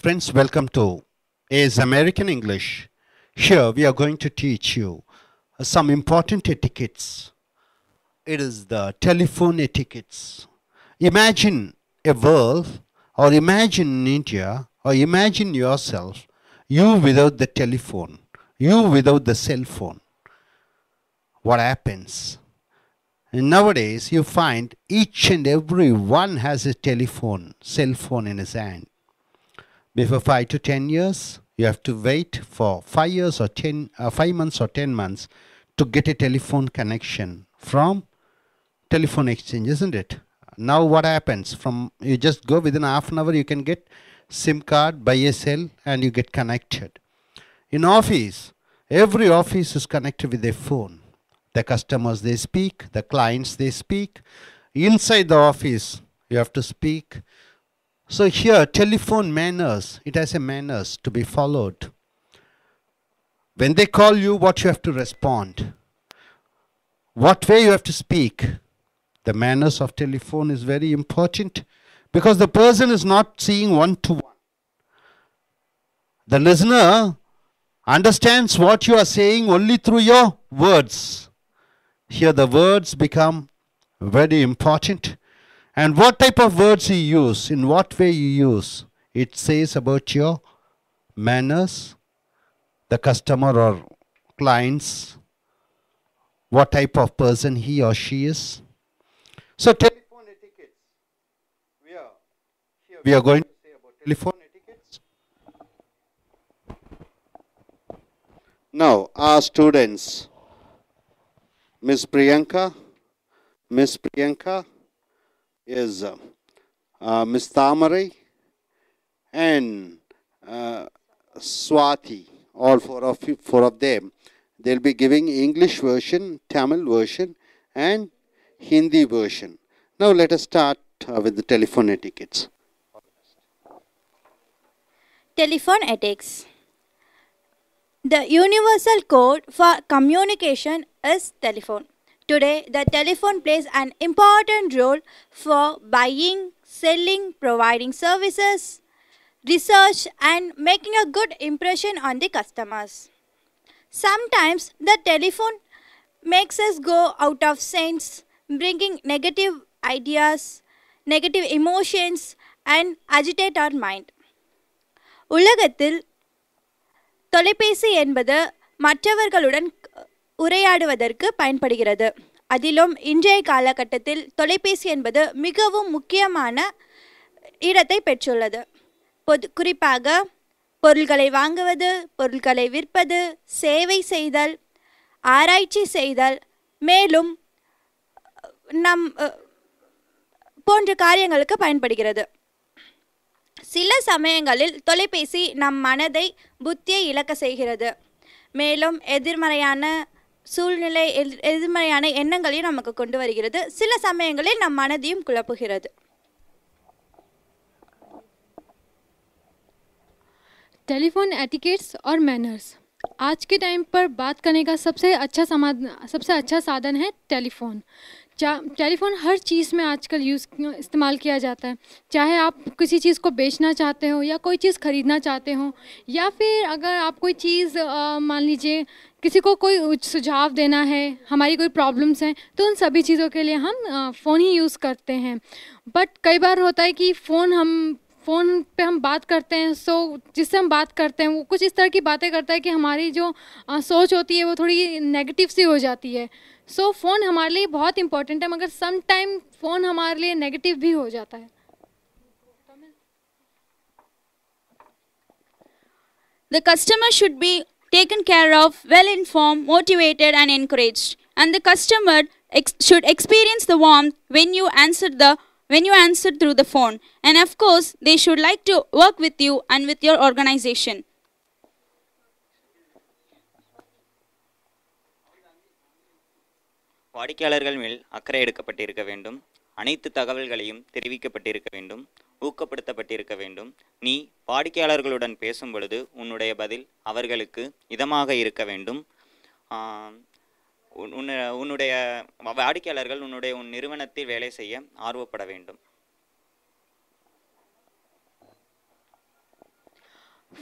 Friends, welcome to AS American English. Here we are going to teach you some important etiquettes. It is the telephone etiquettes. Imagine a world, or imagine in India, or imagine yourself, you without the telephone, you without the cell phone. What happens? And nowadays, you find each and every one has a cell phone in his hand. Before 5 to 10 years, you have to wait for 5 years or 5 months or 10 months to get a telephone connection from telephone exchange, isn't it? Now what happens? You just go within half an hour, you can get SIM card, buy a cell, and you get connected. In office, every office is connected with a phone. The customers, they speak, the clients, they speak. Inside the office, you have to speak. So here, telephone manners, it has a manners to be followed. When they call you, what you have to respond. What way you have to speak. The manners of telephone is very important because the person is not seeing one-to-one. The listener understands what you are saying only through your words. Here the words become very important. And what type of words you use, in what way you use, it says about your manners, the customer or clients, what type of person he or she is. So telephone etiquettes, we are going to say about telephone etiquettes. Now our students, Miss Priyanka is Miss Thamari and Swati, all four of them. They'll be giving English version, Tamil version, and Hindi version. Now let us start with the telephone etiquettes. Telephone ethics. The universal code for communication is telephone. Today, the telephone plays an important role for buying, selling, providing services, research, and making a good impression on the customers. Sometimes the telephone makes us go out of sense, bringing negative ideas, negative emotions, and agitate our mind. உலகத்தில் தொலைபேசி என்பது மற்றவர்களுடன் உரையாடுவதற்கு பயன்படுகிறது. அதிலும் இன்றைய காலகட்டத்தில் தொலைபேசி என்பது மிகவும் முக்கியமான இடத்தை பெற்றுள்ளது. குறிப்பாக பொருட்களை வாங்குவது, பொருட்களை விற்பது, சேவை செய்தல், ஆராய்ச்சி செய்தல், மேலும் போன்ற காரியங்களுக்கு பயன்படுகிறது. சில சமயங்களில் தொலைபேசி நம் மனதை புத்தியை இழக்க செய்கிறது. மேலும் எதிர்மறையான சூழ்நிலை, எதிர்மறையான எண்ணங்களையும் நமக்கு கொண்டு வருகிறது. சில சமயங்களில் நம் மனதையும் குழப்புகிறது. टेलीफोन एटिकेट्स और मैनर्स आज के टाइम पर बात करने का सबसे अच्छा साधन है टेलीफोन. टेलीफोन हर चीज़ में आजकल इस्तेमाल किया जाता है. चाहे आप किसी चीज़ को बेचना चाहते हो या कोई चीज़ ख़रीदना चाहते हो, या फिर अगर आप कोई चीज़ मान लीजिए किसी को कोई सुझाव देना है, हमारी कोई प्रॉब्लम्स हैं, तो उन सभी चीज़ों के लिए हम फ़ोन ही यूज़ करते हैं. बट कई बार होता है कि फ़ोन पे हम बात करते हैं, जिससे हम बात करते हैं वो कुछ इस तरह की बातें करता है कि हमारी जो सोच होती है वो थोड़ी नेगेटिव सी हो जाती है. फ़ोन हमारे लिए बहुत इम्पोर्टेंट है, मगर सम टाइम फ़ोन हमारे लिए नेगेटिव भी हो जाता है. The customer should be taken care of, well informed, motivated and encouraged. And the customer should experience the warmth when you answer through the phone. And of course, they should like to work with you and with your organization. வாடிக்கையாளர்கள் மேல் அக்கறை எடுக்கப்பட்டிருக்க வேண்டும். அனைத்து தகவல்களையும் தெரிவிக்கப்பட்டிருக்க வேண்டும், ஊக்கப்படுத்தப்பட்டிருக்க வேண்டும். நீ வாடிக்கையாளர்களுடன் பேசும் பொழுது உன்னுடைய பதில் அவர்களுக்கு இதமாக இருக்க வேண்டும். உன்னுடைய வாடிக்கையாளர்கள் உன் நிறுவனத்தில் வேலை செய்ய ஆர்வப்பட வேண்டும்.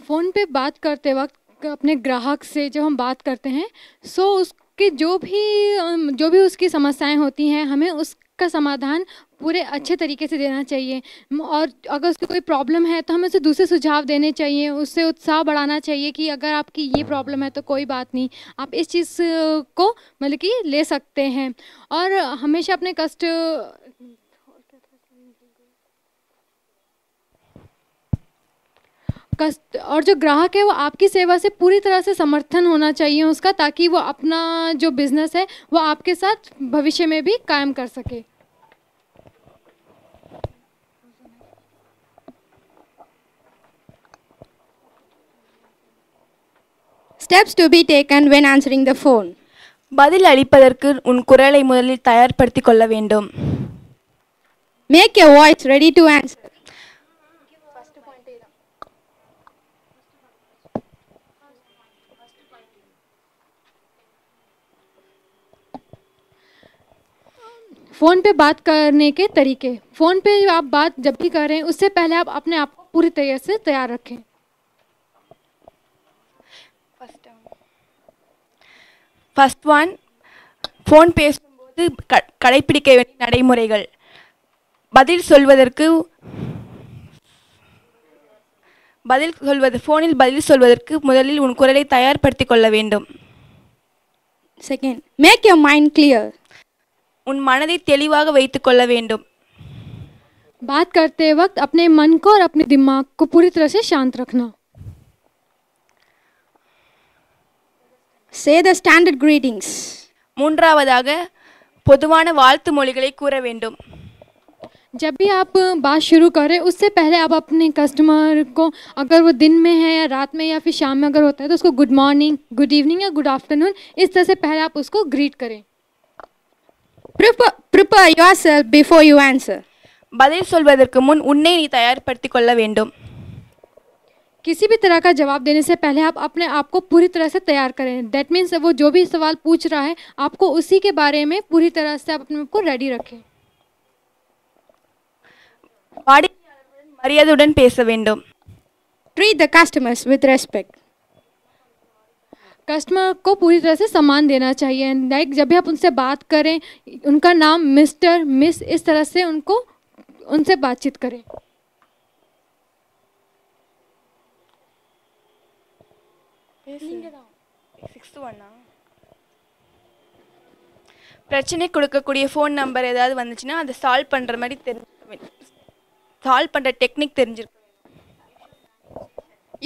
फ़ोन पे बात करते वक्त अपने ग्राहक से जब हम बात करते हैं, सो उसकी जो भी उसकी समस्याएं होती हैं, हमें उसका समाधान पूरे अच्छे तरीके से देना चाहिए। और अगर उसकी कोई प्रॉब्लम है तो हमें उसे दूसरे सुझाव देने चाहिए, उससे उत्साह बढ़ाना चाहिए कि अगर आपकी ये प्रॉब्लम है तो कोई बात नहीं, आप इस चीज़ को मतलब कि ले सकते हैं। और हमेशा अपने और जो ग्राहक है वो आपकी सेवा से पूरी तरह से समर्थन होना चाहिए उसका, ताकि वो अपना जो बिजनेस है वो आपके साथ भविष्य में भी कायम कर सके। Steps to be taken when answering the phone. பதில் அளிப்பதற்கு உன் குரலை முதலில் தயார்படுத்திக் கொள்ள வேண்டும். Make your voice ready to answer. Phone पे बात करने के तरीके। फ़ोन पे आप बात जब भी कर रहे हैं उससे पहले आप अपने आप को पूरी तरह से तैयार रखें। ஃபர்ஸ்ட் ஒன், ஃபோன் பேசும்போது கடைப்பிடிக்க வேண்டிய நடைமுறைகள். ஃபோனில் பதில் சொல்வதற்கு முதலில் உன் குரலை தயார்படுத்திக் கொள்ள வேண்டும். Second, make your mind clear. உன் மனதை தெளிவாக வைத்துக் கொள்ள வேண்டும். बात करते वक्त अपने मन को और अपने दिमाग को पूरी तरह से शांत रखना. Say the standard greetings. மூன்றாவதாக பொதுவான வாழ்த்து மொழிகளை கூற வேண்டும். जब भी आप बात शुरू करें उससे पहले आप अपने कस्टमर को, अगर वो दिन में है या रात में या फिर शाम में अगर होता है तो उसको गुड मॉर्निंग, गुड इवनिंग या गुड आफ्टरनून इस तरह से पहले आप उसको ग्रीट करें. Prepare yourself before you answer. பதில் சொல்வதற்கு முன் உன்னை நீ தயார்படுத்திக் கொள்ள வேண்டும். किसी भी तरह का जवाब देने से पहले आप अपने आप को पूरी तरह से तैयार करें. दैट मीन्स वो जो भी सवाल पूछ रहा है आपको उसी के बारे में पूरी तरह से आप अपने आप को रेडी रखें. வாடிக்கையாளர்களுடன் மரியாதையுடன் பேச வேண்டும். Treat the customers with respect. Customer को पूरी तरह से सम्मान देना चाहिए. लाइक जब भी आप उनसे बात करें उनका नाम मिस्टर, मिस इस तरह से उनसे बातचीत करें. பிரச்சனை கொடுக்கக்கூடிய ஃபோன் நம்பர் ஏதாவது வந்துச்சுன்னா அதை சால்வ் பண்ணுற மாதிரி சால்வ் பண்ணுற டெக்னிக் தெரிஞ்சிருக்கும்.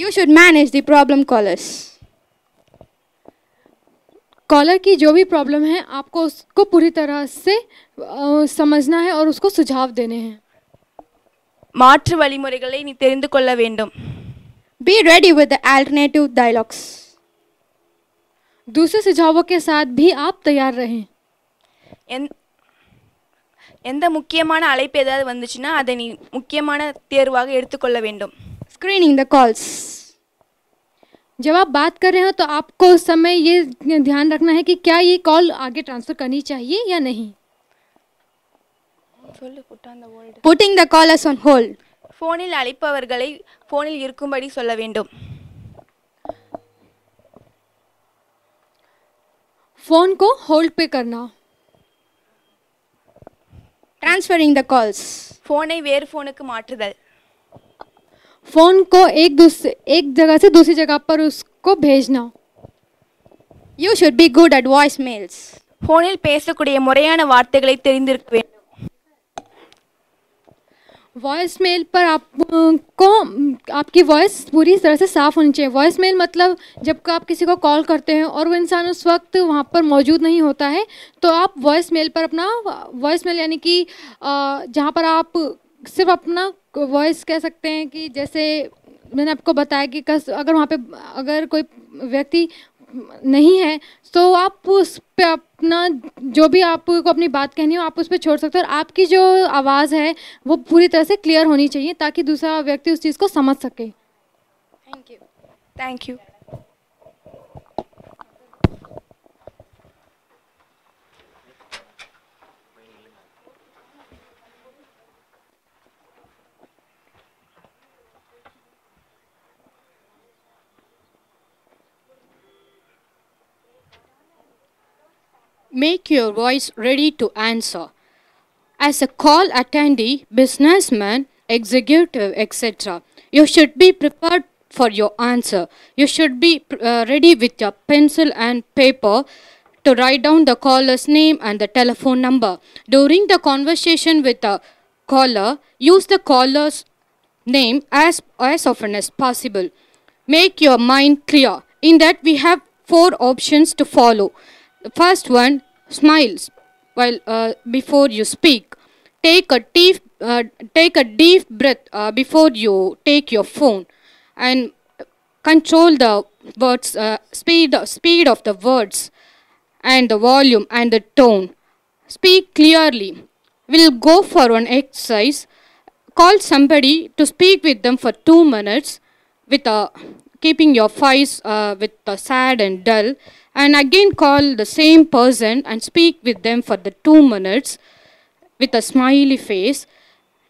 You should manage the problem callers. Caller की जो भी प्रॉब्लम है आपको उसको पूरी तरह से समझना है और उसको सुझाव देने हैं. மாற்று வழிமுறைகளை நீ தெரிந்து கொள்ள வேண்டும். Be ready with the alternative dialogues. दूसरे सुझावों के साथ भी आप तैयार रहें. எந்த முக்கியமான அழைப்பு ஏதாவது வந்துச்சுன்னா அதை நீ முக்கியமான தேர்வாக எடுத்துக்கொள்ள வேண்டும். Screening the calls. जब आप बात कर रहे हो तो आपको उस समय ये ध्यान रखना है कि क्या ये कॉल आगे ट्रांसफ़र करनी चाहिए या नहीं. Putting the callers on hold. ஃபோனில் அழைப்பவர்களை ஃபோனில் இருக்கும்படி சொல்ல வேண்டும். फ़ोन को होल्ड पे करना. Transferring the calls. ஃபோனை வேறு ஃபோனுக்கு மாற்றுதல். फ़ोन को एक जगह से दूसरी जगह पर उसको भेजना. You should be good at voicemails. ஃபோனில் பேசக்கூடிய முறையான வார்த்தைகளை தெரிந்திருக்க வேண்டும். वॉइस मेल पर आपको आपकी वॉइस पूरी तरह से साफ़ होनी चाहिए. वॉइस मेल मतलब जब आप किसी को कॉल करते हैं और वो इंसान उस वक्त वहाँ पर मौजूद नहीं होता है तो आप वॉइस मेल पर अपना वॉइस मेल यानी कि जहाँ पर आप सिर्फ अपना वॉइस कह सकते हैं कि जैसे मैंने आपको बताया कि अगर वहाँ पे अगर कोई व्यक्ति नहीं है तो आप उस पे अपना जो भी आपको अपनी बात कहनी हो आप उस पर छोड़ सकते हो. और आपकी जो आवाज़ है वो पूरी तरह से क्लियर होनी चाहिए ताकि दूसरा व्यक्ति उस चीज़ को समझ सके. Thank you. Make your voice ready to answer. As a call attendee, businessman, executive, etc., you should be prepared for your answer. You should be ready with your pencil and paper to write down the caller's name and the telephone number. During the conversation with the caller, use the caller's name as often as possible. Make your mind clear. In that, we have 4 options to follow. The first one, smiles while before you speak. Take a deep breath before you take your phone, and control the words, speed of the words, and the volume and the tone. Speak clearly. We'll go for one exercise. Call somebody to speak with them for 2 minutes with keeping your face with sad and dull, and again call the same person and speak with them for the 2 minutes with a smiley face.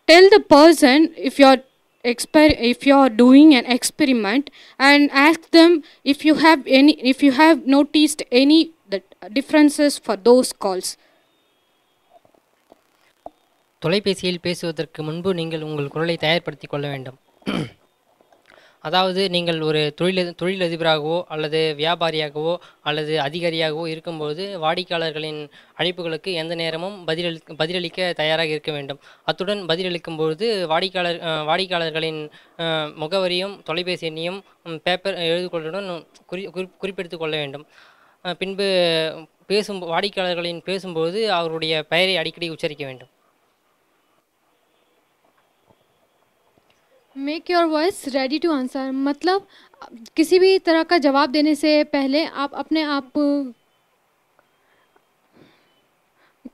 Tell the person if you're doing an experiment, and ask them if you have noticed any differences for those calls. தொலைபேசியில் பேசுவதற்கு முன்பு நீங்கள் உங்கள் குரலை தயார்படுத்திக் கொள்ள வேண்டும். அதாவது நீங்கள் ஒரு தொழிலதிபராகவோ அல்லது வியாபாரியாகவோ அல்லது அதிகாரியாகவோ இருக்கும்போது வாடிக்கையாளர்களின் அழைப்புகளுக்கு எந்த நேரமும் பதிலளிக்க தயாராக இருக்க வேண்டும். அத்துடன் பதிலளிக்கும்போது வாடிக்கையாளர்களின் முகவரியும் தொலைபேசி எண்ணையும் பேப்பர் எழுதுகொள்ளுடன் குறிப்பெடுத்து கொள்ள வேண்டும். பின்பு வாடிக்கையாளர்களின் பேசும்போது அவருடைய பெயரை அடிக்கடி உச்சரிக்க வேண்டும். Make your voice ready to answer, मतलब किसी भी तरह का जवाब देने से पहले आप अपने आप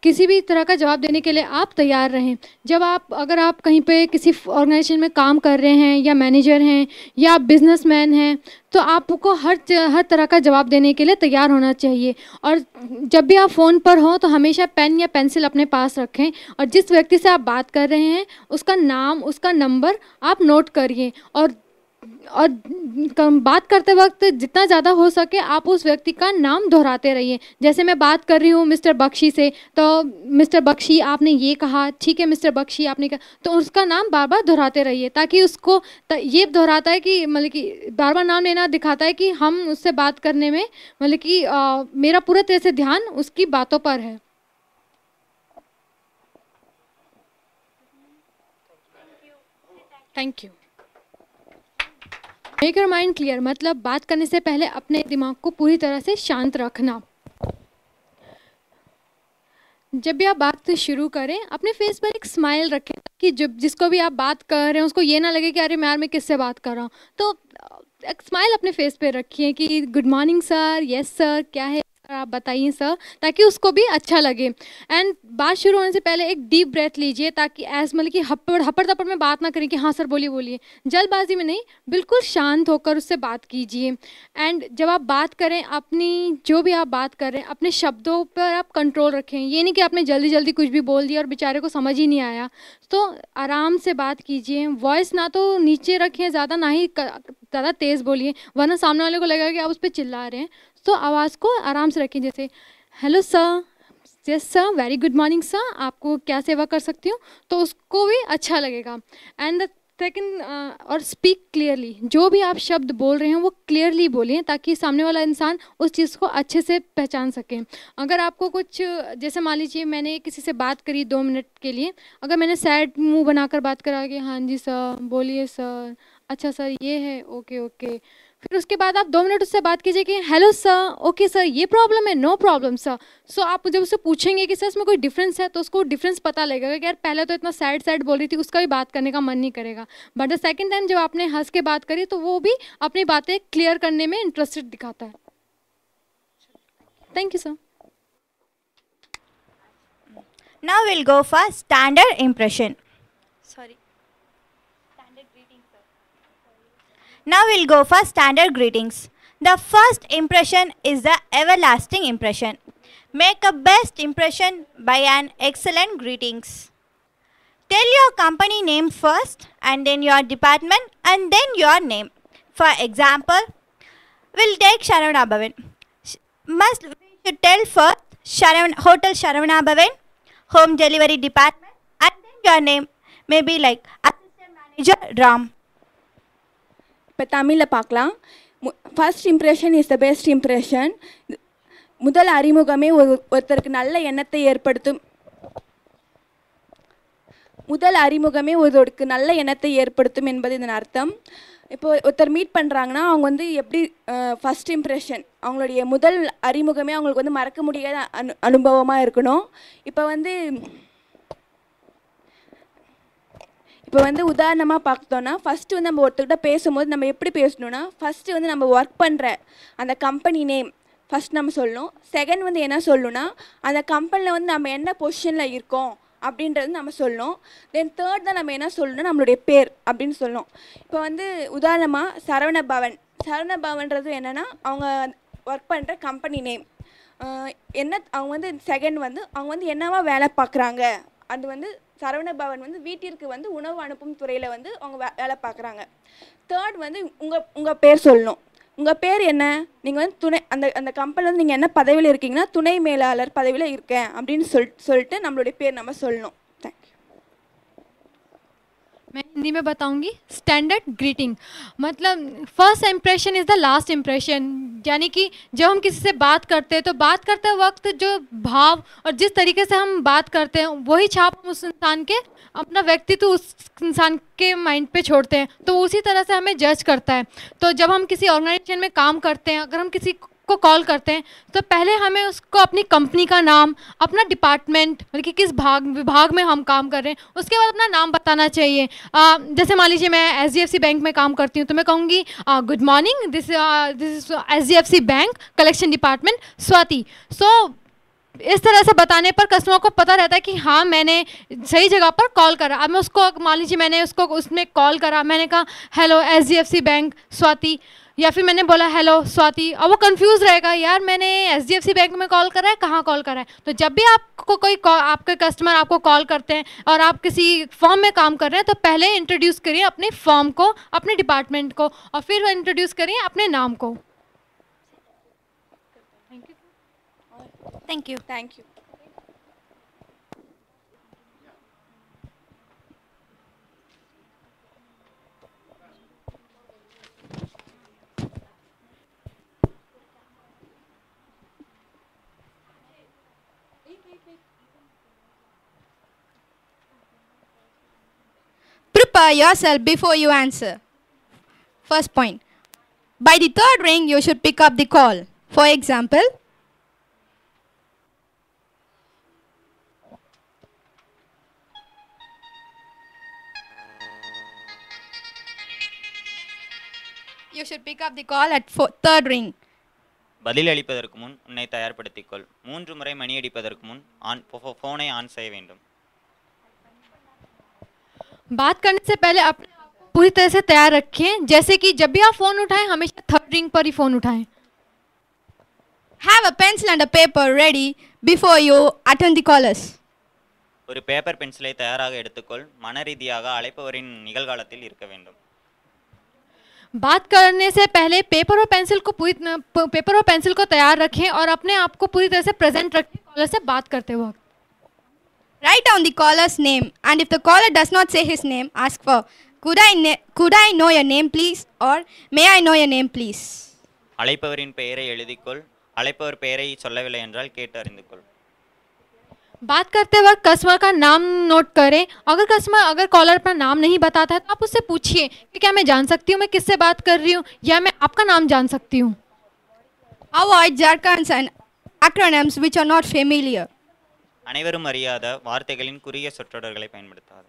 किसी भी तरह का जवाब देने के लिए आप तैयार रहें. अगर आप कहीं पे किसी ऑर्गेनाइजेशन में काम कर रहे हैं या मैनेजर हैं या बिजनेसमैन हैं, तो आपको हर तरह का जवाब देने के लिए तैयार होना चाहिए. और जब भी आप फ़ोन पर हों तो हमेशा पेन या पेंसिल अपने पास रखें, और जिस व्यक्ति से आप बात कर रहे हैं उसका नाम, उसका नंबर आप नोट करिए. और बात करते वक्त जितना ज़्यादा हो सके आप उस व्यक्ति का नाम दोहराते रहिए. जैसे मैं बात कर रही हूँ मिस्टर बख्शी से, तो मिस्टर बख्शी आपने ये कहा, ठीक है मिस्टर बख्शी आपने कहा, तो उसका नाम बार बार दोहराते रहिए, ताकि उसको ये दोहराता है कि मतलब कि बार बार नाम लेना दिखाता है कि हम उससे बात करने में मतलब कि मेरा पूरा तरह से ध्यान उसकी बातों पर है. Thank you. Make your mind clear, मतलब बात करने से पहले अपने दिमाग को पूरी तरह से शांत रखना. जब भी आप बात शुरू करें अपने फेस पर एक स्माइल रखें, कि जिसको भी आप बात कर रहे हैं उसको ये ना लगे कि अरे मैं किससे बात कर रहा हूँ. तो एक स्माइल अपने फेस पे रखिए कि good morning sir, yes sir, क्या है आप बताइए सर, ताकि उसको भी अच्छा लगे. एंड बात शुरू होने से पहले एक डीप ब्रेथ लीजिए, ताकि मतलब कि हपड़ तपड़ में बात ना करें कि हाँ सर बोलिए बोलिए, जल्दबाजी में नहीं, बिल्कुल शांत होकर उससे बात कीजिए. एंड जब आप बात करें, अपनी जो भी आप बात कर रहे हैं अपने शब्दों पर आप कंट्रोल रखें. ये नहीं कि आपने जल्दी जल्दी कुछ भी बोल दिया और बेचारे को समझ ही नहीं आया. तो आराम से बात कीजिए, वॉइस ना तो नीचे रखें ज़्यादा, ना ही ज़्यादा तेज़ बोलिए, वरना सामने वाले को लगेगा कि आप उस पर चिल्ला रहे हैं. तो आवाज़ को आराम से रखें, जैसे hello sir, yes sir, very good morning sir, आपको क्या सेवा कर सकती हूँ, तो उसको भी अच्छा लगेगा. एंड द सेकंड, और स्पीक क्लियरली, जो भी आप शब्द बोल रहे हैं वो क्लियरली बोलिए, ताकि सामने वाला इंसान उस चीज़ को अच्छे से पहचान सके. अगर आपको कुछ, जैसे मान लीजिए मैंने किसी से बात करी 2 मिनट के लिए, अगर मैंने सैड मुंह बनाकर बात करा कि हाँ जी सर, बोलिए सर, अच्छा सर ये है, ओके ओके, फिर उसके बाद आप 2 मिनट उससे बात कीजिए कि हेलो सर, ओके सर, ये प्रॉब्लम है, नो प्रॉब्लम सर. सो आप जब उससे पूछेंगे कि सर इसमें कोई डिफरेंस है, तो उसको डिफरेंस पता लगेगा कि यार पहले तो इतना सैड बोल रही थी, उसका भी बात करने का मन नहीं करेगा. बट द सेकंड टाइम जब आपने हंस के बात करी तो वो भी अपनी बातें क्लियर करने में इंटरेस्टेड दिखाता है. Thank you sir. Now we'll go for standard impression. Sorry. Now we'll go for standard greetings. The first impression is the everlasting impression. Make a best impression by an excellent greetings. Tell your company name first, and then your department, and then your name. For example, we'll take Sharavana Bhavan. We should tell first Hotel Sharavana Bhavan, home delivery department, and then your name may be like assistant manager Ram. இப்போ தமிழில் பார்க்கலாம். First impression is the best impression. முதல் அறிமுகமே ஒருத்தருக்கு நல்ல எண்ணத்தை ஏற்படுத்தும். முதல் அறிமுகமே ஒருத்தருக்கு நல்ல எண்ணத்தை ஏற்படுத்தும் என்பது இதன் அர்த்தம். இப்போ ஒருத்தர் மீட் பண்ணுறாங்கன்னா அவங்க வந்து எப்படி ஃபஸ்ட் இம்ப்ரெஷன், அவங்களுடைய முதல் அறிமுகமே அவங்களுக்கு வந்து மறக்க முடியாத அனுபவமாக இருக்கணும். இப்போ வந்து உதாரணமாக பார்த்தோன்னா, ஃபஸ்ட்டு வந்து நம்ம ஒருத்தர்கிட்ட பேசும்போது நம்ம எப்படி பேசணுன்னா, ஃபஸ்ட்டு வந்து நம்ம ஒர்க் பண்ணுற அந்த கம்பெனி நேம் ஃபஸ்ட் நம்ம சொல்லணும். செகண்ட் வந்து என்ன சொல்லணும்னா, அந்த கம்பெனியில் வந்து நம்ம என்ன பொசிஷனில் இருக்கோம் அப்படின்றது நம்ம சொல்லணும். தென் தேர்ட் தான் நம்ம என்ன சொல்லணும்னா நம்மளுடைய பேர் அப்படின்னு சொல்லணும். இப்போ வந்து உதாரணமாக சரவணபவன். சரவணபவன்றது என்னென்னா அவங்க ஒர்க் பண்ணுற கம்பெனி நேம். அவங்க வந்து செகண்ட் வந்து அவங்க வந்து என்னவா வேலை பார்க்குறாங்க. அது வந்து சரவணபவன் வந்து வீட்டிற்கு வந்து உணவு அனுப்பும் துறையில் வந்து அவங்க வேலை பார்க்குறாங்க. தேர்ட் வந்து உங்கள் பேர் சொல்லணும். உங்கள் பேர் என்ன, நீங்கள் வந்து துணை அந்த கம்பெனியில் வந்து நீங்கள் என்ன பதவியில் இருக்கீங்கன்னா துணை மேலாளர் பதவியில் இருக்கேன் அப்படின்னு சொல்லிட்டு நம்மளுடைய பேர் நம்ம சொல்லணும். मैं हिंदी में बताऊंगी. स्टैंडर्ड ग्रीटिंग मतलब first impression is the last impression. यानी कि जब हम किसी से बात करते हैं तो बात करते वक्त जो भाव और जिस तरीके से हम बात करते हैं वही छाप हम उस इंसान के अपना व्यक्तित्व उस इंसान के माइंड पे छोड़ते हैं, तो उसी तरह से हमें जज करता है. तो जब हम किसी ऑर्गेनाइजेशन में काम करते हैं, अगर हम किसी को कॉल करते हैं तो पहले हमें उसको अपनी कंपनी का नाम, अपना डिपार्टमेंट मतलब कि किस विभाग में हम काम कर रहे हैं, उसके बाद अपना नाम बताना चाहिए. जैसे मान लीजिए मैं SDFC बैंक में काम करती हूँ तो मैं कहूँगी good morning, this is SDFC bank collection department Swati. So इस तरह से बताने पर कस्टमर को पता रहता है कि हाँ मैंने सही जगह पर कॉल करा. अब मैं उसको मान लीजिए मैंने उसको उसमें कॉल करा, मैंने कहा हेलो SDFC बैंक स्वाति, या फिर मैंने बोला हेलो स्वाति. अब वो कंफ्यूज रहेगा, यार मैंने SDFC बैंक में कॉल करा है, कहाँ कॉल करा है. तो जब भी आपको कोई आपके कस्टमर आपको कॉल करते हैं और आप किसी फॉर्म में काम कर रहे हैं तो पहले इंट्रोड्यूस करिए अपने फॉर्म को, अपने डिपार्टमेंट को, और फिर इंट्रोड्यूस करिए अपने नाम को. Thank you. Thank you. Prepare yourself before you answer. First point. By the third ring, you should pick up the call. For example, you should pick up the call at third ring. பதில் அளிப்பதற்கு முன் உன்னை தயார்படுத்திக்கொள். 3 முறை மணி அடிப்பதற்கு முன் फोனை on செய்ய வேண்டும். बात करने से पहले अपने आप को पूरी तरह से तैयार रखें. जैसे कि जब भी आप फ़ोन उठाएं हमेशा थर्ड रिंग पर ही फ़ोन उठाएं. Have a pencil and a paper ready before you attend the callers. ஒரு பேப்பர் பென்சிலை தயாராக எடுத்துக்கொள். மனரீதியாக அழைப்பவரின் நிகழ்காலத்தில் இருக்க வேண்டும். बात करने से पहले पेपर और पेंसिल को तैयार रखें और अपने आप को पूरी तरह से प्रेजेंट रखें कॉलर से बात करते वक्त. Write down the caller's name, and if the caller does not say his name, ask for could I know your name please, or may I know your name please. அழைப்பவரின் பெயரை எழுதிக்கொள். அழைப்பவர் பெயரை சொல்லவில்லை என்றால் கேட்டு அறிந்து கொள். बात करते वक्त कस्टमर का नाम नोट करें. अगर कॉलर अपना नाम नहीं बताता है तो आप उससे पूछिए कि क्या मैं जान सकती हूँ मैं किससे बात कर रही हूँ, या मैं आपका नाम जान सकती हूँ. Avoid jargons and acronyms which are not familiar. அனைவரும் அறியாத வார்த்தைகளின் குறுகிய சொற்றொடர்களை பயன்படுத்தாது.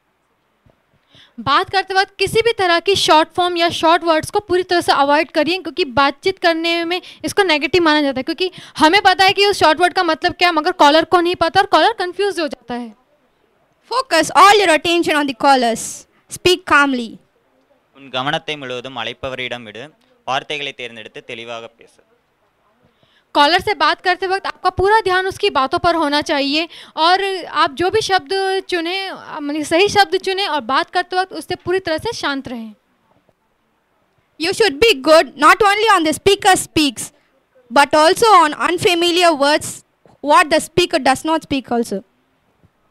बात करते वक्त किसी भी तरह की शॉर्ट फॉर्म या शॉर्ट वर्ड्स को पूरी तरह से अवॉइड करिए, क्योंकि बातचीत करने में इसको नेगेटिव माना जाता है, क्योंकि हमें पता है कि उस शॉर्ट वर्ड का मतलब क्या है, मगर कॉलर को नहीं पता और कॉलर कंफ्यूज हो जाता है. Focus all your attention on the callers. Speak calmly. உன் கவனத்தை முழுவதும் அழைப்பவரிடம் விடு. வார்த்தைகளை தேர்ந்தெடுத்து தெளிவாக பேசு. कॉलर से बात करते वक्त आपका पूरा ध्यान उसकी बातों पर होना चाहिए, और आप जो भी शब्द चुने मतलब सही शब्द चुने, और बात करते वक्त उससे पूरी तरह से शांत रहें. You should be good not only on the speaker speaks, but also on unfamiliar words what the speaker does not speak also.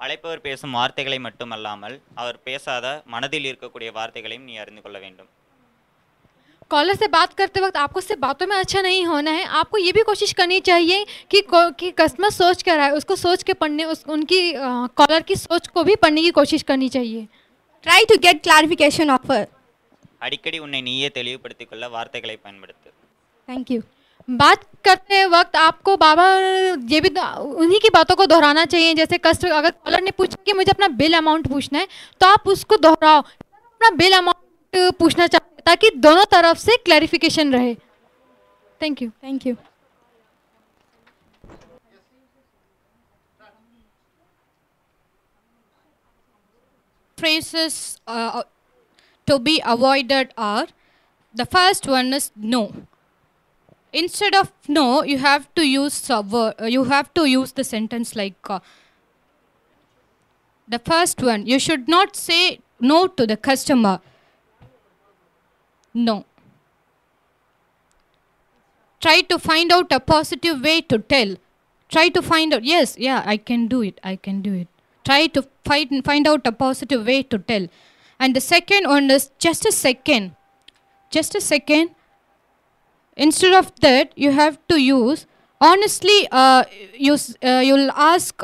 அழைப்பவர் பேசும் வார்த்தைகளை மட்டுமல்லாமல் அவர் பேசாத மனதில் இருக்கக்கூடிய வார்த்தைகளையும் நீ அறிந்து கொள்ள வேண்டும். कॉलर से बात करते वक्त आपको सिर्फ बातों में अच्छा नहीं होना है, आपको ये भी कोशिश करनी चाहिए कि कस्टमर सोच कर रहा है, उसको सोच के पढ़ने, उनकी कॉलर की सोच को भी पढ़ने की कोशिश करनी चाहिए. Try to get clarification of her. அடிக்கடி உன்னை நீயே தெளிவுபடுத்திக் கொள்ள வார்த்தைகளை பயன்படுத்து. Thank you. बात करते वक्त आपको बाबा ये भी उन्हीं की बातों को दोहराना चाहिए. जैसे अगर कॉलर ने पूछा कि मुझे अपना बिल अमाउंट पूछना है, तो आप उसको दोहराओ, अपना बिल अमाउंट पूछना चाहिए ताकि दोनों तरफ से क्लैरिफिकेशन रहे. Thank you. Thank you. Phrases to be avoided are, the first one is no. Instead of no, you have to use the sentence like the first one. You should not say no to the customer. No. Try to find out a positive way to tell. Try to find out, yes, yeah, I can do it. Try to find out a positive way to tell. And the second one is just a second. Instead of that, you have to use honestly. You'll ask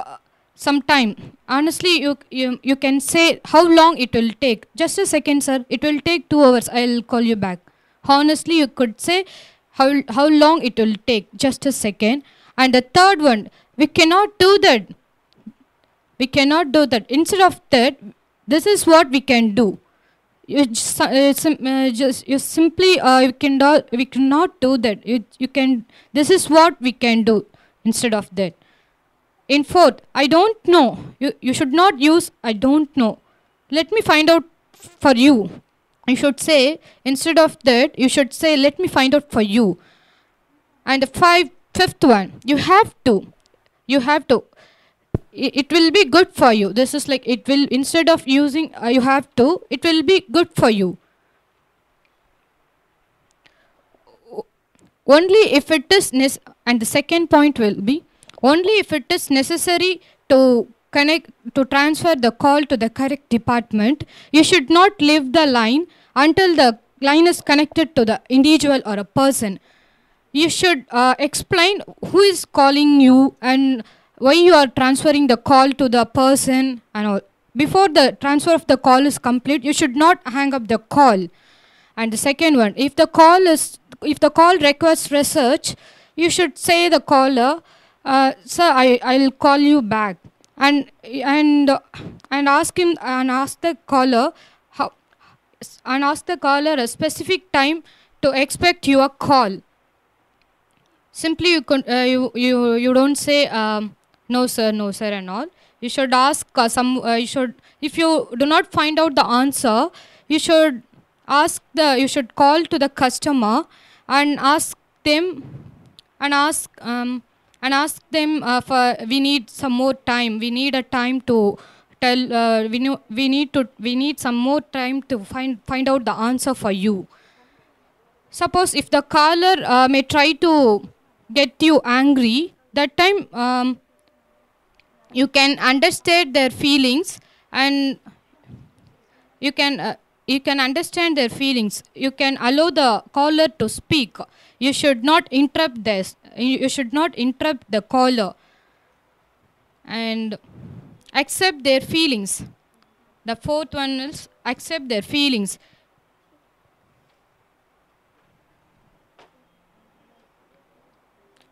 some time. Honestly, you can say how long it will take. Just a second, sir. It will take 2 hours. I'll call you back. Honestly, you could say how long it will take. Just a second. And the third one, we cannot do that. Instead of that, this is what we can do. We cannot do that. This is what we can do instead of that. In fourth, I don't know. You should not use I don't know. Let me find out for you. You should say, instead of that, you should say, let me find out for you. And the fifth one, you have to. It will be good for you. This is like, it will, instead of using you have to, it will be good for you. Only if it is and the second point will be, only if it is necessary to transfer the call to the correct department. You should not leave the line until the line is connected to the individual or a person. You should explain who is calling you and why you are transferring the call to the person and all. Before the transfer of the call is complete, you should not hang up the call. And the second one, if the call requires research, you should say the caller, sir, I'll call you back, and ask the caller a specific time to expect your call. Simply you don't say no sir and all. You should ask if you do not find out the answer, you should call to the customer and ask them for, we need some more time. We need a time to tell. We need some more time to find out the answer for you. Suppose if the caller may try to get you angry, that time you can understand their feelings, and you can understand their feelings. You can allow the caller to speak. You should not interrupt the caller, and accept their feelings. The fourth one is accept their feelings.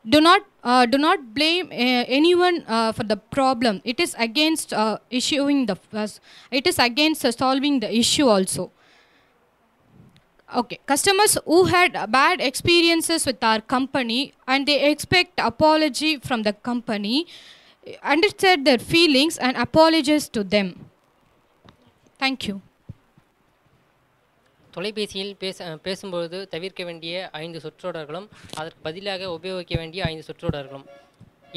Do not blame anyone for the problem. It is against it is against solving the issue also. Okay, customers who had bad experiences with our company and they expect apology from the company, understand their feelings and apologize to them. Thank you. தொலைபேசியில் பேசும்பொழுது தவிர்க்க வேண்டிய 5 சொற்றொடர்களும் அதற்கு பதிலாக உபயோகிக்க வேண்டிய 5 சொற்றொடர்களும்.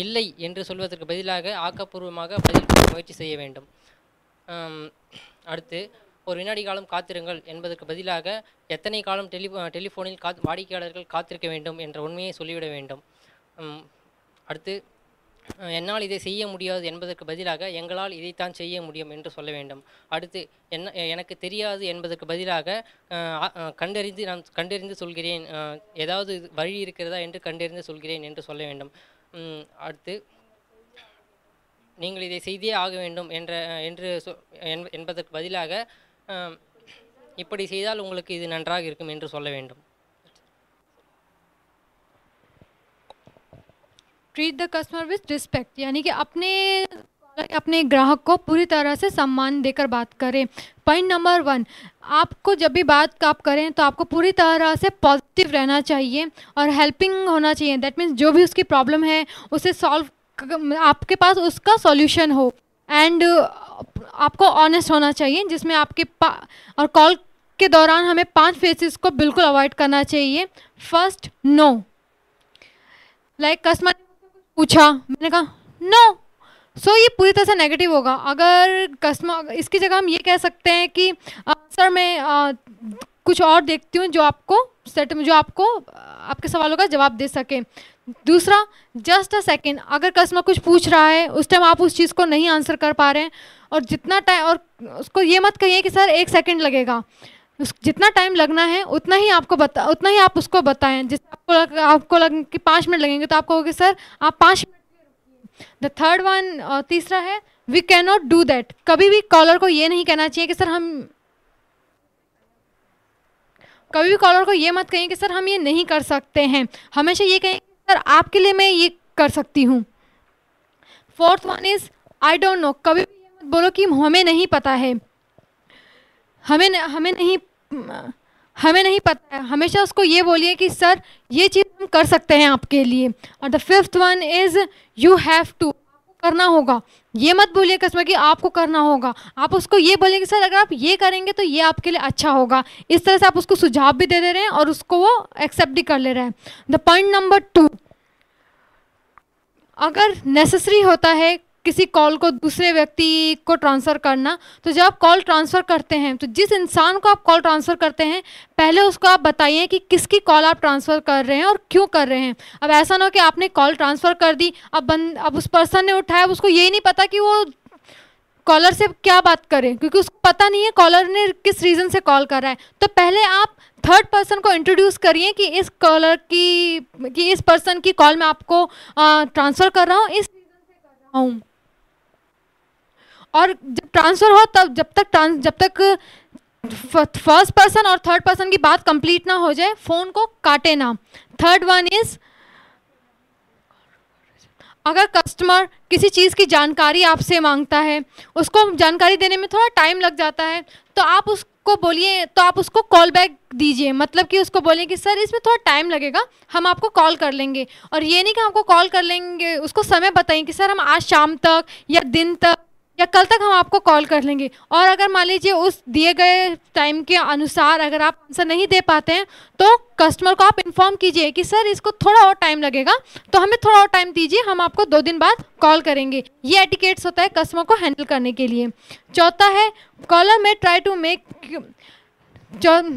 இல்லை என்று சொல்வதற்கு பதிலாக ஆக்கப்பூர்வமாக பதில் முயற்சி செய்ய வேண்டும். அடுத்து, ஒரு வினாடி காலம் காத்திருங்கள் என்பதற்கு பதிலாக எத்தனை காலம் டெலிஃபோனில் வாடிக்கையாளர்கள் காத்திருக்க வேண்டும் என்ற உண்மையை சொல்லிவிட வேண்டும். அடுத்து, என்னால் இதை செய்ய முடியாது என்பதற்கு பதிலாக எங்களால் இதைத்தான் செய்ய முடியும் என்று சொல்ல வேண்டும். அடுத்து எனக்கு தெரியாது என்பதற்கு பதிலாக நான் கண்டறிந்து சொல்கிறேன், ஏதாவது வழி இருக்கிறதா என்று கண்டறிந்து சொல்கிறேன் என்று சொல்ல வேண்டும். அடுத்து நீங்கள் இதை செய்தே ஆக வேண்டும் என்பதற்கு பதிலாக இப்படி செய்தால் உங்களுக்கு இது நன்றாக இருக்கும் என்று சொல்ல வேண்டும். Treat the customer with respect, यानी कि अपने ग्राहक को पूरी तरह से सम्मान देकर बात करें. पॉइंट नंबर 1, आपको जब भी बात आप करें तो आपको पूरी तरह से पॉजिटिव रहना चाहिए और हेल्पिंग होना चाहिए. दैट मीन्स जो भी उसकी प्रॉब्लम है उसे सॉल्व, आपके पास उसका सॉल्यूशन हो. एंड आपको ऑनेस्ट होना चाहिए, जिसमें और कॉल के दौरान हमें 5 फेसेस को बिल्कुल अवॉइड करना चाहिए. First, no. लाइक कस्टमर पूछा, मैंने कहा नो, सो ये पूरी तरह से नेगेटिव होगा. अगर कस्टमर, इसकी जगह हम ये कह सकते हैं कि सर मैं कुछ और देखती हूँ जो आपको आपके सवालों का जवाब दे सके. दूसरा, जस्ट अ सेकेंड. अगर कस्टमर कुछ पूछ रहा है, उस टाइम आप उस चीज़ को नहीं आंसर कर पा रहे हैं, और जितना टाइम, और उसको ये मत कहिए कि सर 1 सेकेंड लगेगा. जितना टाइम लगना है उतना ही आप उसको बताएं. जिस आपको लगे कि 5 मिनट लगेंगे तो आप कहोगे सर आप 5 मिनट. द थर्ड वन, तीसरा है, we can not do that. कभी भी कॉलर को ये नहीं कहना चाहिए कि सर कभी भी कॉलर को ये मत कहें कि सर हम ये नहीं कर सकते हैं. हमेशा ये कहें कि सर आपके लिए मैं ये कर सकती हूँ. Fourth one is, I don't know. कभी भी ये मत बोलो कि हमें नहीं पता है, हमें नहीं पता है. हमेशा उसको ये बोलिए कि सर ये चीज़ हम कर सकते हैं आपके लिए. और the fifth one is, you have to. आपको करना होगा. ये मत बोलिए कस्टमर कि आपको करना होगा. आप उसको ये बोलिए कि सर अगर आप ये करेंगे तो ये आपके लिए अच्छा होगा. इस तरह से आप उसको सुझाव भी दे रहे हैं और उसको वो एक्सेप्ट भी कर ले रहा है. द पॉइंट नंबर 2, अगर नेसेसरी होता है किसी कॉल को दूसरे व्यक्ति को ट्रांसफ़र करना, तो जब आप कॉल ट्रांसफ़र करते हैं तो जिस इंसान को आप कॉल ट्रांसफ़र करते हैं पहले उसको आप बताइए कि किसकी कॉल आप ट्रांसफ़र कर रहे हैं और क्यों कर रहे हैं. अब ऐसा ना हो कि आपने कॉल ट्रांसफ़र कर दी, अब उस पर्सन ने उठाया, अब उसको यही नहीं पता कि वो कॉलर से क्या बात करें, क्योंकि उसको पता नहीं है कॉलर ने किस रीज़न से कॉल कर रहा है. तो पहले आप थर्ड पर्सन को इंट्रोड्यूस करिए कि इस पर्सन की कॉल मैं आपको ट्रांसफ़र कर रहा हूँ, इस रीज़न से कर रहा हूँ. और जब ट्रांसफ़र हो तब जब तक फर्स्ट पर्सन और थर्ड पर्सन की बात कंप्लीट ना हो जाए फ़ोन को काटे ना. थर्ड वन इज़, अगर कस्टमर किसी चीज़ की जानकारी आपसे मांगता है, उसको जानकारी देने में थोड़ा टाइम लग जाता है, तो आप उसको कॉल बैक दीजिए. मतलब कि उसको बोलिए कि सर इसमें थोड़ा टाइम लगेगा, हम आपको कॉल कर लेंगे. और ये नहीं कि आपको कॉल कर लेंगे, उसको समय बताइए कि सर हम आज शाम तक या दिन तक या कल तक हम आपको कॉल कर लेंगे. और अगर मान लीजिए उस दिए गए टाइम के अनुसार अगर आप आंसर नहीं दे पाते हैं तो कस्टमर को आप इन्फॉर्म कीजिए कि सर इसको थोड़ा और टाइम लगेगा, तो हमें थोड़ा और टाइम दीजिए, हम आपको 2 दिन बाद कॉल करेंगे. ये एटिकेट्स होता है कस्टमर को हैंडल करने के लिए. चौथा है, कॉलर में ट्राई टू मेक.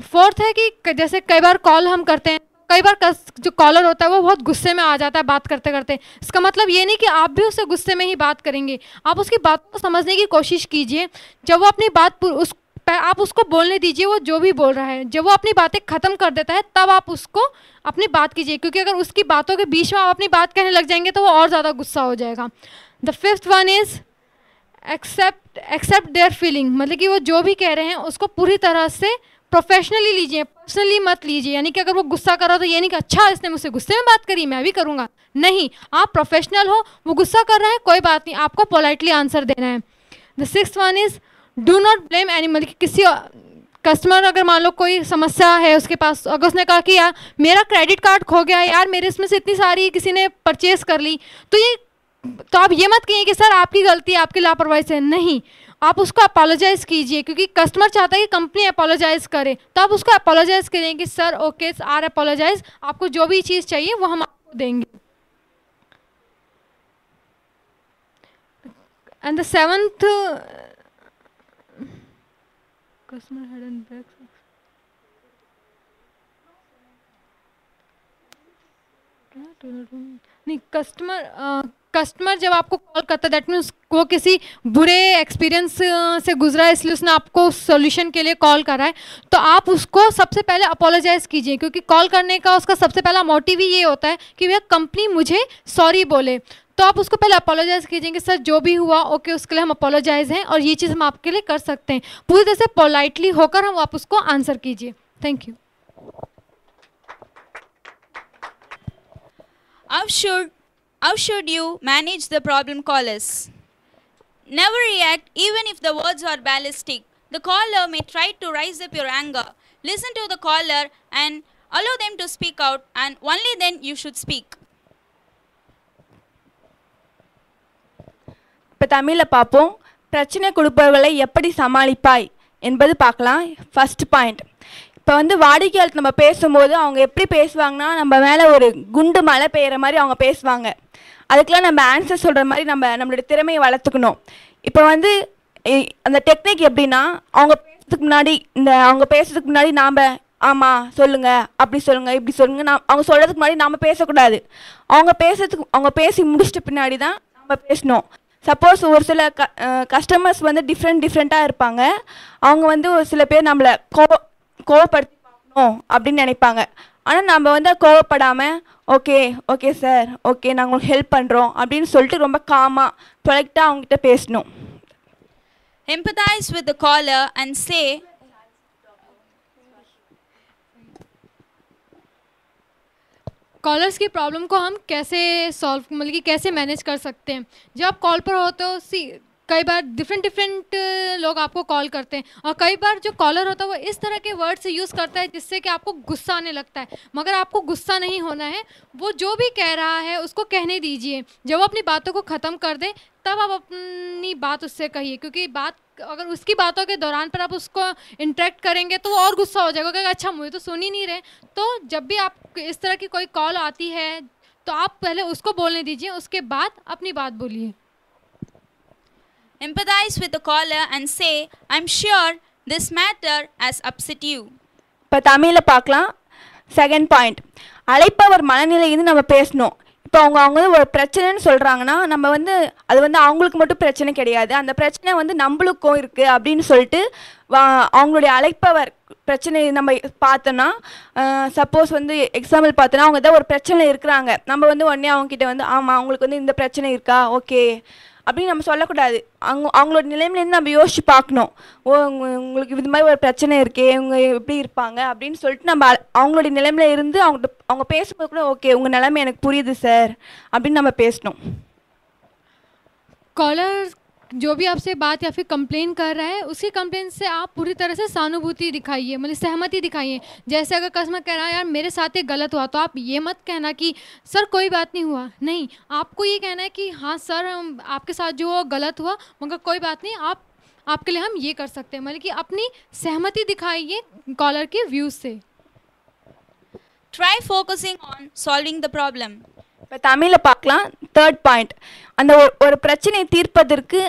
फोर्थ है कि जैसे कई बार कॉल हम करते हैं, कई बार जो कॉलर होता है वो बहुत गुस्से में आ जाता है बात करते करते. इसका मतलब ये नहीं कि आप भी उससे गुस्से में ही बात करेंगे. आप उसकी बात को समझने की कोशिश कीजिए. जब वो अपनी बात आप उसको बोलने दीजिए, वो जो भी बोल रहा है, जब वो अपनी बातें ख़त्म कर देता है तब आप उसको अपनी बात कीजिए, क्योंकि अगर उसकी बातों के बीच में आप अपनी बात कहने लग जाएंगे तो वो और ज़्यादा गुस्सा हो जाएगा. The fifth one is, accept their feeling. मतलब कि वो जो भी कह रहे हैं उसको पूरी तरह से प्रोफेशनली लीजिए, पर्सनली मत लीजिए. यानी कि अगर वो गुस्सा कर रहा हो तो ये नहीं कि अच्छा इसने मुझसे गुस्से में बात करी, मैं भी करूँगा. नहीं, आप प्रोफेशनल हो, वो गुस्सा कर रहा है कोई बात नहीं, आपको पोलाइटली आंसर देना है. The sixth one is, do not blame animal. किसी कस्टमर अगर मान लो कोई समस्या है उसके पास, अगर उसने कहा कि यार मेरा क्रेडिट कार्ड खो गया, यार मेरे इसमें से इतनी सारी किसी ने परचेस कर ली, तो आप ये मत कहिए कि सर आपकी गलती, आपकी लापरवाही से. नहीं, आप उसको अपोलोजाइज़ कीजिए, क्योंकि कस्टमर चाहता है कि कंपनी अपोलोजाइज़ करे, तो आप उसको अपोलोजाइज़ करें कि सर ओके आर अपोलोजाइज़, आपको जो भी चीज़ चाहिए वो हम आपको देंगे. And the seventh, customer head and back. नहीं, कस्टमर कस्टमर जब आपको कॉल करता है दैट मीन्स वो किसी बुरे एक्सपीरियंस से गुजरा है, इसलिए उसने आपको सॉल्यूशन के लिए कॉल करा है, तो आप उसको सबसे पहले अपोलोजाइज़ कीजिए, क्योंकि कॉल करने का उसका सबसे पहला मोटिव ही ये होता है कि भैया कंपनी मुझे सॉरी बोले। तो आप उसको पहले अपोलोजाइज़ कीजिए कि सर जो भी हुआ ओके उसके लिए हम अपोलोजाइज़ हैं और ये चीज़ हम आपके लिए कर सकते हैं। पूरी तरह से पोलाइटली होकर हम आप उसको आंसर कीजिए। Thank you. How should you manage the problem callers? Never react even if the words are ballistic. The caller may try to raise up your anger. Listen to the caller and allow them to speak out, and only then you should speak. இப்போ தமிழில் பார்ப்போம். பிரச்சனை கொடுப்பவர்களை எப்படி சமாளிப்பாய் என்பது பார்க்கலாம். First point, இப்போ வந்து வாடிக்கையாளர் நம்ம பேசும்போது அவங்க எப்படி பேசுவாங்கன்னா நம்ம மேலே ஒரு குண்டு மழை பெய்கிற மாதிரி அவங்க பேசுவாங்க. அதுக்கெலாம் நம்ம ஆன்சர் சொல்கிற மாதிரி நம்மளுடைய திறமையை வளர்த்துக்கணும். இப்போ வந்து அந்த டெக்னிக் எப்படின்னா, அவங்க பேசுறதுக்கு முன்னாடி நாம் ஆமாம் சொல்லுங்கள், அப்படி சொல்லுங்கள், இப்படி சொல்லுங்கள், அவங்க சொல்கிறதுக்கு முன்னாடி நாம் பேசக்கூடாது. அவங்க பேசி முடிச்சிட்ட பின்னாடி தான் நம்ம பேசணும். சப்போஸ் ஒரு சில கஸ்டமர்ஸ் வந்து டிஃப்ரெண்ட்டாக இருப்பாங்க. அவங்க வந்து ஒரு சில பேர் நம்மளை கோவப்படுத்தி பார்க்கணும் அப்படின்னு நினைப்பாங்க. ஆனால் நம்ம வந்து கோவப்படாமல் ஓகே சார், ஓகே நாங்கள் உங்களுக்கு ஹெல்ப் பண்ணுறோம் அப்படின்னு சொல்லிட்டு ரொம்ப காமாக பொலைட்டாக அவங்ககிட்ட பேசணும். Empathize with the caller and say, callers की प्रॉब्लम को हम कैसे सॉल्व मतलब कि कैसे मैनेज कर सकते हैं। जब आप कॉल पर होते हो कई बार डिफरेंट लोग आपको कॉल करते हैं और कई बार जो कॉलर होता है वो इस तरह के वर्ड से यूज़ करता है जिससे कि आपको गुस्सा आने लगता है। मगर आपको गुस्सा नहीं होना है, वो जो भी कह रहा है उसको कहने दीजिए। जब वो अपनी बातों को ख़त्म कर दे तब आप अपनी बात उससे कहिए, क्योंकि अगर उसकी बातों के दौरान पर आप उसको इंटरेक्ट करेंगे तो वो और गुस्सा हो जाएगा कि अच्छा मुझे तो सुन ही नहीं रहे। तो जब भी आप इस तरह की कोई कॉल आती है तो आप पहले उसको बोलने दीजिए, उसके बाद अपनी बात बोलिए। empathize with the caller and say, I'm sure this matter has upset you. இப்போ தமிழில் பார்க்கலாம். செகண்ட் பாயிண்ட், அழைப்பவர் மனநிலையிலிருந்து நம்ம பேசணும். இப்போ அவங்க வந்து ஒரு பிரச்சனைன்னு சொல்கிறாங்கன்னா நம்ம வந்து அது வந்து அவங்களுக்கு மட்டும் பிரச்சனை கிடையாது, அந்த பிரச்சனை வந்து நம்மளுக்கும் இருக்குது அப்படின்னு சொல்லிட்டு அவங்களுடைய அழைப்பவர் பிரச்சனை நம்ம பார்த்தோன்னா, சப்போஸ் வந்து எக்ஸாம்பிள் பார்த்தோன்னா அவங்க தான் ஒரு பிரச்சனை இருக்கிறாங்க, நம்ம வந்து உடனே அவங்ககிட்ட வந்து ஆமாம் அவங்களுக்கு வந்து இந்த பிரச்சனை இருக்கா ஓகே அப்படின்னு நம்ம சொல்லக்கூடாது. அவங்களோட நிலைமையிலேருந்து நம்ம யோசிச்சு பார்க்கணும். உங்களுக்கு இது மாதிரி ஒரு பிரச்சனை இருக்கே, இவங்க எப்படி இருப்பாங்க அப்படின்னு சொல்லிட்டு நம்ம அவங்களுடைய நிலைமையில இருந்து அவங்க பேசும்போது கூட ஓகே உங்கள் நிலைமை எனக்கு புரியுது சார் அப்படின்னு நம்ம பேசணும். कॉलर जो भी आपसे बात या फिर कंप्लेन कर रहा है उसकी कंप्लेन से आप पूरी तरह से सहानुभूति दिखाइए, मतलब सहमति दिखाइए। जैसे अगर कस्टमर कह रहा है यार मेरे साथ ये गलत हुआ, तो आप ये मत कहना कि सर कोई बात नहीं हुआ, नहीं, आपको ये कहना है कि हाँ सर आपके साथ जो गलत हुआ मगर कोई बात नहीं, आपके लिए हम ये कर सकते हैं, मतलब कि अपनी सहमति दिखाइए कॉलर के व्यूज़ से। Try focusing on solving the problem. இப்போ தமிழில் பார்க்கலாம். தேர்ட் பாயிண்ட், அந்த ஒரு பிரச்சனையை தீர்ப்பதற்கு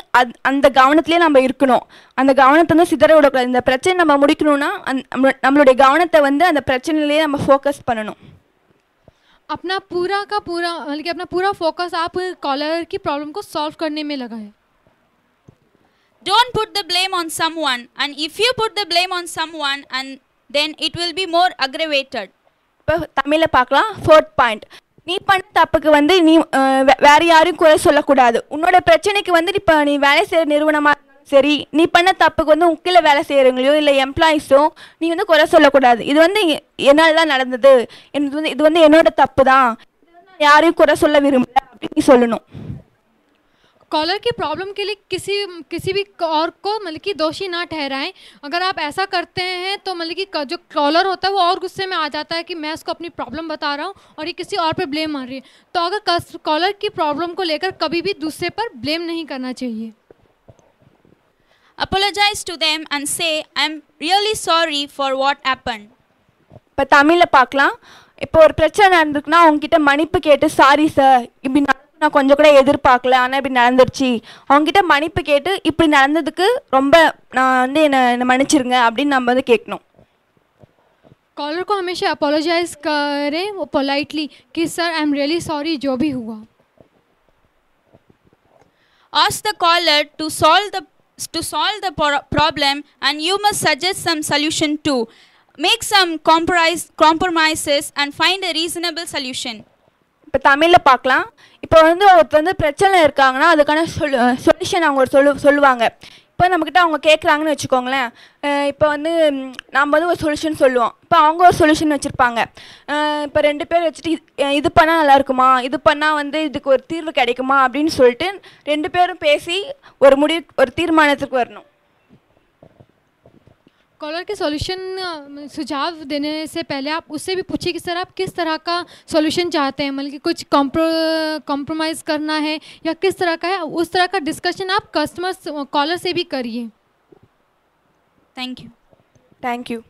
அந்த கவனத்திலே நம்ம இருக்கணும். அந்த கவனத்தை வந்து சிதற விடக்கூடாது. இந்த பிரச்சனை நம்ம முடிக்கணும்னா நம்மளுடைய கவனத்தை வந்து அந்த பிரச்சனையிலே நம்ம ஃபோக்கஸ் பண்ணணும். अपना पूरा का पूरा मतलब कि अपना पूरा फोकस आप कॉलर की प्रॉब्लम को सॉल्व करने में लगाएं। Don't put the blame on someone, and if you put the blame on someone and then it will be more aggravated. இப்போ தமிழில் பார்க்கலாம். ஃபோர்த் பாயிண்ட், நீ பண்ண தப்புக்கு வந்து நீ வேறு யாரையும் குறை சொல்லக்கூடாது. உன்னோட பிரச்சனைக்கு வந்து இப்போ நீ வேலை செய்கிற நிறுவனமாக இருந்தாலும் சரி, நீ பண்ண தப்புக்கு வந்து உங்களை வேலை செய்கிறவங்களையோ இல்லை எம்ப்ளாயிஸோ நீ வந்து குறை சொல்லக்கூடாது. இது வந்து என்னால் தான் நடந்தது, இது வந்து என்னோட தப்பு தான், யாரையும் कुछ சொல்ல விரும்பல அப்படி சொல்லணும். कॉलर की प्रॉब्लम के लिए किसी भी और को मतलब कि दोषी ना ठहराएं। अगर आप ऐसा करते हैं तो मतलब कि जो कॉलर होता है वो और गुस्से में आ जाता है कि मैं उसको अपनी प्रॉब्लम बता रहा हूँ और ये किसी और पे ब्लेम मार रही है। तो अगर कॉलर की प्रॉब्लम को लेकर कभी भी दूसरे पर ब्लेम नहीं करना चाहिए। Apologize to them and say, I'm really sorry for what happened. இப்போ தமிழில் பார்க்கலாம். இப்போ ஒரு பிரச்சனை நடந்துக்குன்னா அவங்ககிட்ட மன்னிப்பு கேட்டு சாரி சார் இப்படி நான் கொஞ்சம் கூட எதிர்பார்க்கல ஆனால் இப்படி நடந்துருச்சு, அவங்ககிட்ட மன்னிப்பு கேட்டு இப்படி நடந்ததுக்கு ரொம்ப நான் வந்து என்னை மன்னிச்சிருங்க அப்படின்னு நம்ம வந்து கேட்கணும். कॉलर को हमेशा अपोलोजाइज करें वो पोलाइटली कि sir I am really sorry जो भी हुआ। Ask the caller to solve the problem, and you must suggest some solution too. Make some compromises and find a reasonable solution. இப்போ தமிழில் பார்க்கலாம். இப்போ வந்து ஒருத்தர் வந்து பிரச்சனை இருக்காங்கன்னா அதுக்கான சொல்யூஷன் அவங்க சொல்லுவாங்க. இப்போ நம்மக்கிட்ட அவங்க கேட்குறாங்கன்னு வச்சுக்கோங்களேன். இப்போ வந்து நாம் வந்து ஒரு சொல்யூஷன் சொல்லுவோம். இப்போ அவங்க ஒரு சொல்யூஷன் வச்சுருப்பாங்க. இப்போ 2 பேர் வச்சுட்டு இது பண்ணால் நல்லா இருக்குமா, இது பண்ணால் வந்து இதுக்கு ஒரு தீர்வு கிடைக்குமா அப்படின்னு சொல்லிட்டு 2 பேரும் பேசி ஒரு தீர்மானத்துக்கு வரணும். कॉलर के सॉल्यूशन सुझाव देने से पहले आप उससे भी पूछिए कि सर आप किस तरह का सॉल्यूशन चाहते हैं, मतलब कि कुछ कॉम्प्रोमाइज़ करना है या किस तरह का है, उस तरह का डिस्कशन आप कॉलर से भी करिए. Thank you. Thank you.